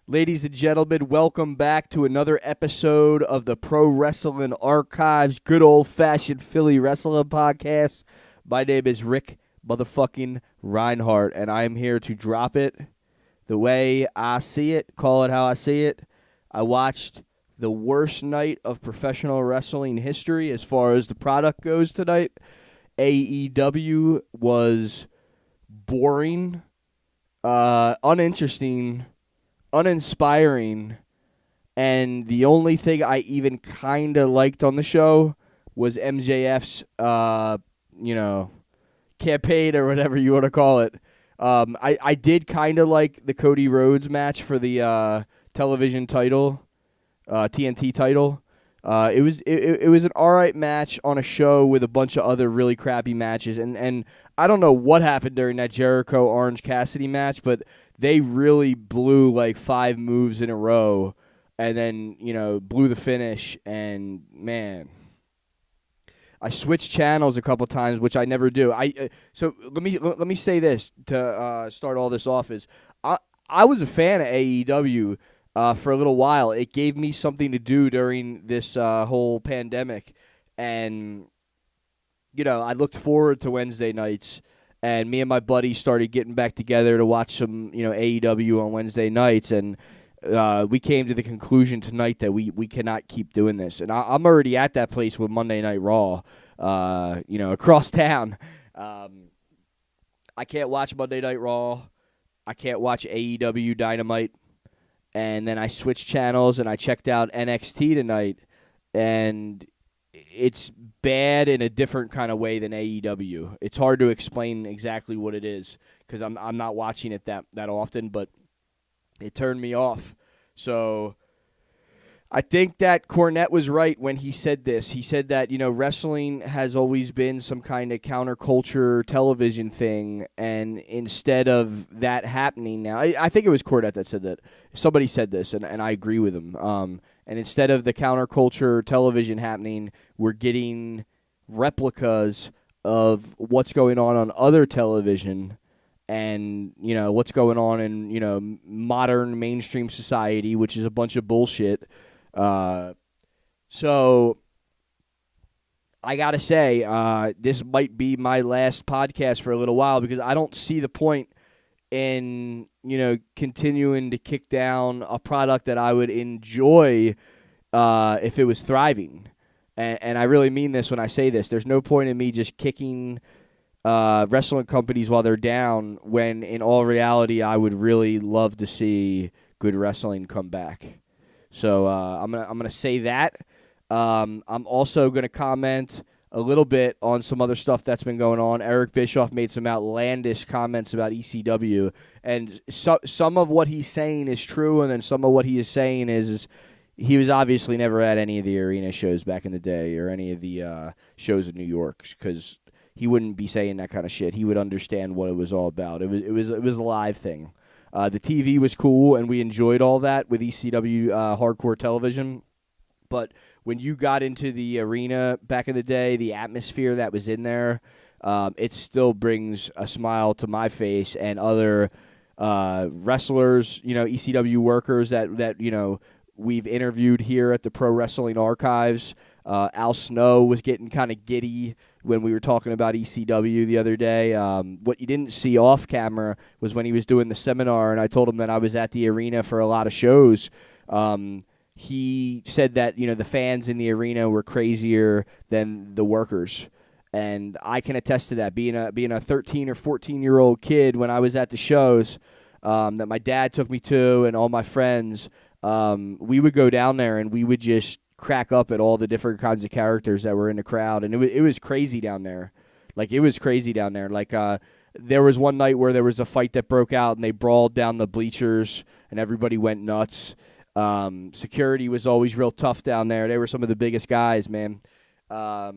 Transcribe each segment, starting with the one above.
Ladies and gentlemen, welcome back to another episode of the Pro Wrestling Archives, good old-fashioned Philly wrestling podcast. My name is Rick motherfucking Reinhardt, and I am here to drop it the way I see it, call it how I see it. I watched the worst night of professional wrestling history as far as the product goes tonight. AEW was boring, uninteresting, uninspiring, and the only thing I even kind of liked on the show was MJF's, campaign or whatever you want to call it. I did kind of like the Cody Rhodes match for the television title, TNT title. It was an alright match on a show with a bunch of other really crappy matches, and I don't know what happened during that Jericho Orange Cassidy match, but they really blew like 5 moves in a row, and then blew the finish. And man, I switched channels a couple times, which I never do. So let me say this to start all this off is I was a fan of AEW. For a little while. It gave me something to do during this whole pandemic. And, I looked forward to Wednesday nights. And me and my buddy started getting back together to watch some, AEW on Wednesday nights. And we came to the conclusion tonight that we cannot keep doing this. And I'm already at that place with Monday Night Raw, across town. I can't watch Monday Night Raw. I can't watch AEW Dynamite. And then I switched channels and I checked out NXT tonight, and it's bad in a different kind of way than AEW. It's hard to explain exactly what it is because I'm not watching it that often, but it turned me off. So I think that Cornette was right when he said this. He said that, wrestling has always been some kind of counterculture television thing, and instead of that happening now, I think it was Cornette that said that. Somebody said this, and I agree with him. And instead of the counterculture television happening, we're getting replicas of what's going on other television and, what's going on in, modern mainstream society, which is a bunch of bullshit. So I gotta say, this might be my last podcast for a little while because I don't see the point in, continuing to kick down a product that I would enjoy, if it was thriving. And I really mean this when I say this. There's no point in me just kicking, wrestling companies while they're down when in all reality, I would really love to see good wrestling come back. So I'm gonna say that. I'm also gonna comment a little bit on some other stuff that's been going on. Eric Bischoff made some outlandish comments about ECW, and some of what he's saying is true, and then some of what he is saying is he was obviously never at any of the arena shows back in the day or any of the shows in New York because he wouldn't be saying that kind of shit. He would understand what it was all about. It was a live thing. The TV was cool, and we enjoyed all that with ECW hardcore television. But when you got into the arena back in the day, the atmosphere that was in there, it still brings a smile to my face and other wrestlers, ECW workers that we've interviewed here at the Pro Wrestling Archives. Al Snow was getting kind of giddy when we were talking about ECW the other day. What you didn't see off camera was when he was doing the seminar, and I told him that I was at the arena for a lot of shows. He said that, the fans in the arena were crazier than the workers. And I can attest to that. Being a 13 or 14-year-old kid when I was at the shows that my dad took me to and all my friends, we would go down there and we would just crack up at all the different kinds of characters that were in the crowd. And it was crazy down there. Like, it was crazy down there. Like, there was one night where there was a fight that broke out and they brawled down the bleachers and everybody went nuts. Security was always real tough down there. They were some of the biggest guys, man. But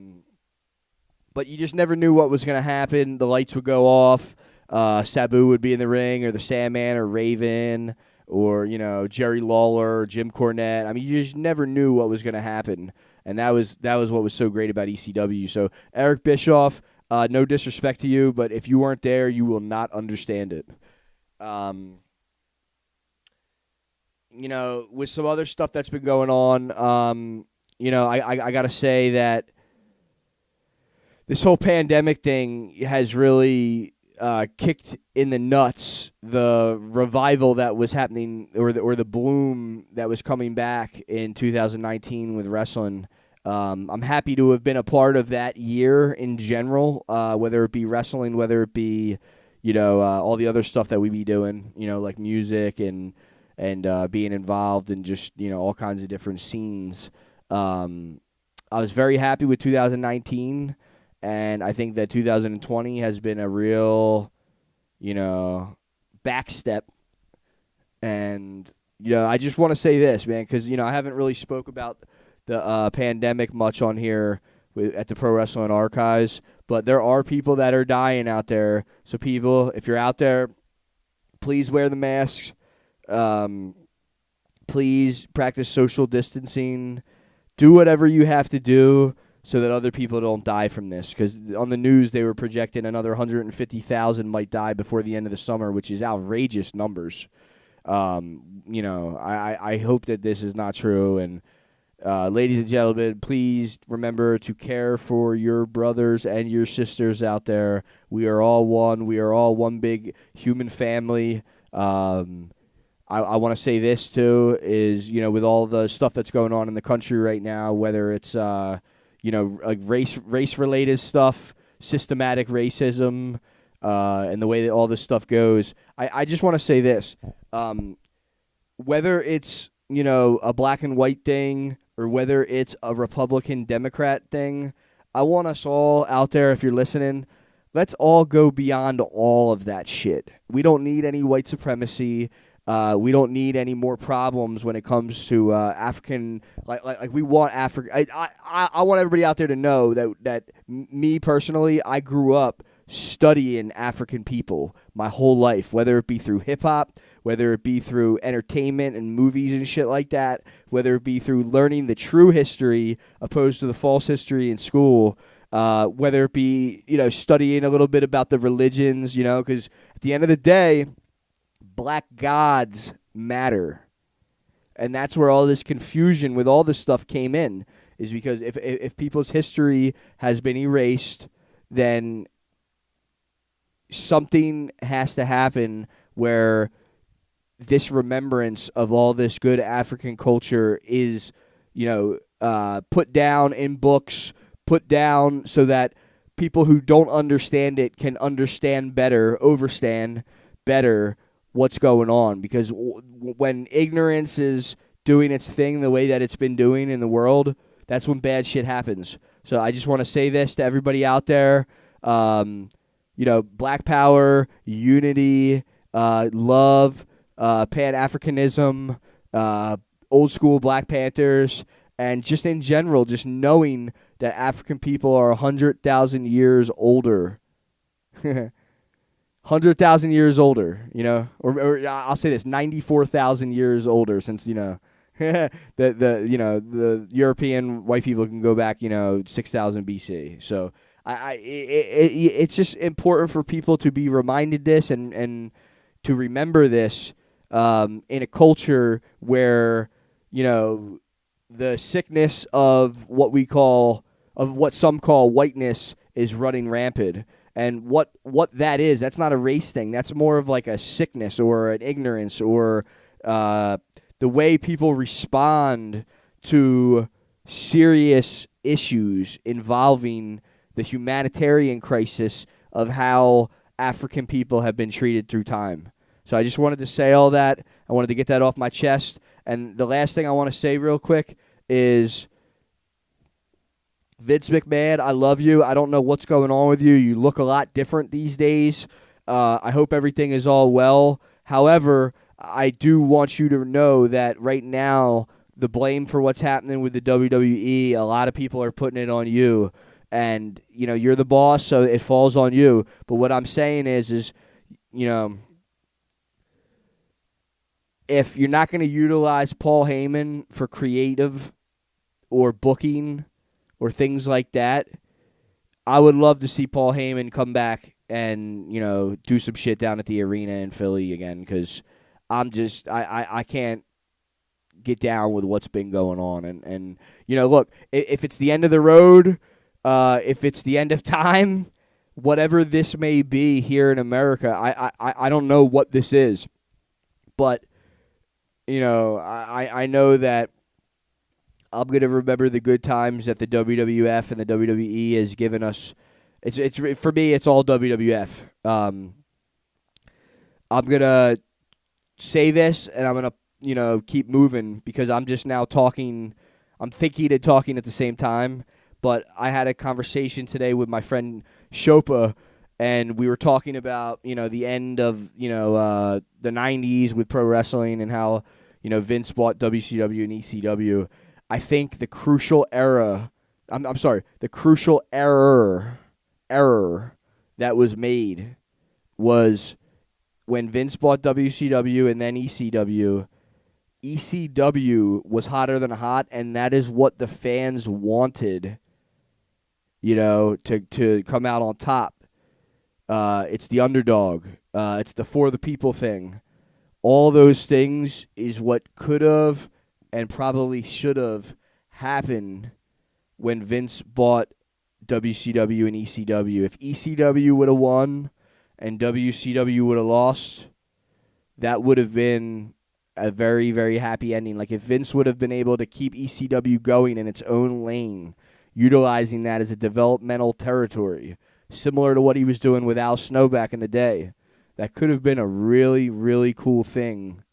you just never knew what was going to happen. The lights would go off. Sabu would be in the ring, or the Sandman, or Raven, or, Jerry Lawler, or Jim Cornette. I mean, you just never knew what was going to happen. And that was what was so great about ECW. So, Eric Bischoff, no disrespect to you, but if you weren't there, you will not understand it. with some other stuff that's been going on, I got to say that this whole pandemic thing has really kicked in the nuts the revival that was happening, or the bloom that was coming back in 2019 with wrestling. I'm happy to have been a part of that year in general, whether it be wrestling, whether it be all the other stuff that we be doing, like music and being involved in just all kinds of different scenes. I was very happy with 2019. And I think that 2020 has been a real, backstep. And, I just want to say this, man, because, I haven't really spoke about the pandemic much on here at the Pro Wrestling Archives. But there are people that are dying out there. So, people, if you're out there, please wear the masks. Please practice social distancing. Do whatever you have to do so that other people don't die from this. Because on the news, they were projecting another 150,000 might die before the end of the summer, which is outrageous numbers. I hope that this is not true. And ladies and gentlemen, please remember to care for your brothers and your sisters out there. We are all one. We are all one big human family. I want to say this, too, is, with all the stuff that's going on in the country right now, whether it's like race-related stuff, systematic racism, and the way that all this stuff goes. I just want to say this. Whether it's, a black and white thing or whether it's a Republican-Democrat thing, I want us all out there, if you're listening, let's all go beyond all of that shit. We don't need any white supremacy. We don't need any more problems when it comes to African. Like we want Africa. I want everybody out there to know that me personally, I grew up studying African people my whole life, whether it be through hip hop, whether it be through entertainment and movies and shit like that, whether it be through learning the true history opposed to the false history in school. Whether it be studying a little bit about the religions, because at the end of the day, black gods matter. And that's where all this confusion with all this stuff came in, is because if people's history has been erased, then something has to happen where this remembrance of all this good African culture is, put down in books, put down so that people who don't understand it can understand better, overstand better what's going on. Because when ignorance is doing its thing the way that it's been doing in the world, that's when bad shit happens. So I just want to say this to everybody out there. Black power, unity, love, Pan-Africanism, old school Black Panthers, and just in general, just knowing that African people are 100,000 years older. 100,000 years older, or I'll say this, 94,000 years older, since, the European white people can go back, 6,000 BC. So it's just important for people to be reminded this and to remember this in a culture where, the sickness of what some call whiteness is running rampant. And what that is, that's not a race thing. That's more of like a sickness or an ignorance or the way people respond to serious issues involving the humanitarian crisis of how African people have been treated through time. So I just wanted to say all that. I wanted to get that off my chest. And the last thing I want to say real quick is, Vince McMahon, I love you. I don't know what's going on with you. You look a lot different these days. I hope everything is all well. However, I do want you to know that right now, the blame for what's happening with the WWE, a lot of people are putting it on you. And, you're the boss, so it falls on you. But what I'm saying is, if you're not going to utilize Paul Heyman for creative or booking or things like that, I would love to see Paul Heyman come back and, do some shit down at the arena in Philly again, because I can't get down with what's been going on. And look, if it's the end of the road, if it's the end of time, whatever this may be here in America, I don't know what this is. But, I know that I'm going to remember the good times that the WWF and the WWE has given us. It's for me, it's all WWF. I'm going to say this, and I'm going to, keep moving because I'm just now talking. I'm thinking and talking at the same time. But I had a conversation today with my friend Shopa, and we were talking about, the end of, the 90s with pro wrestling and how, Vince bought WCW and ECW. I think the crucial error that was made was when Vince bought WCW and then ECW. ECW was hotter than hot, and that is what the fans wanted, to come out on top. It's the underdog. It's the for the people thing. All those things is what could have and probably should have happened when Vince bought WCW and ECW. If ECW would have won and WCW would have lost, that would have been a very, very happy ending. Like if Vince would have been able to keep ECW going in its own lane, utilizing that as a developmental territory, similar to what he was doing with Al Snow back in the day, that could have been a really, really cool thing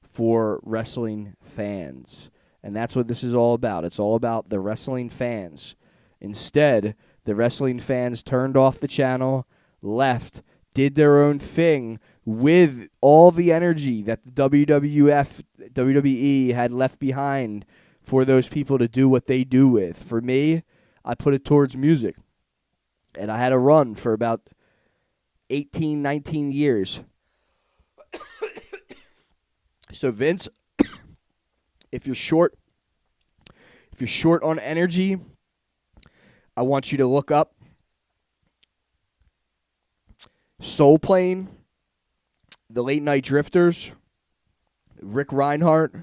for wrestling fans. And that's what this is all about. It's all about the wrestling fans. Instead, the wrestling fans turned off the channel, left, did their own thing with all the energy that the WWE had left behind for those people to do what they do with. For me, I put it towards music. And I had a run for about 18, 19 years. So Vince, if you're short on energy, I want you to look up Soul Plane, the Late Night Drifters, Rick Reinhardt,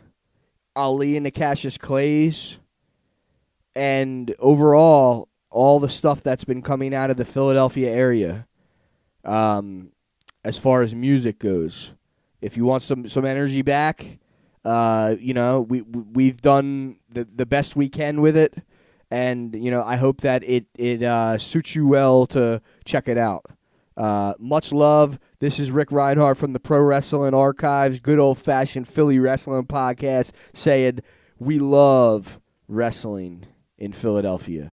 Ali and the Cassius Clays, and overall all the stuff that's been coming out of the Philadelphia area, as far as music goes. If you want some energy back, we've done the best we can with it, and I hope that it suits you well to check it out. Much love. This is Rick Reinhardt from the Pro Wrestling Archives, good old-fashioned Philly Wrestling Podcast, saying we love wrestling in Philadelphia.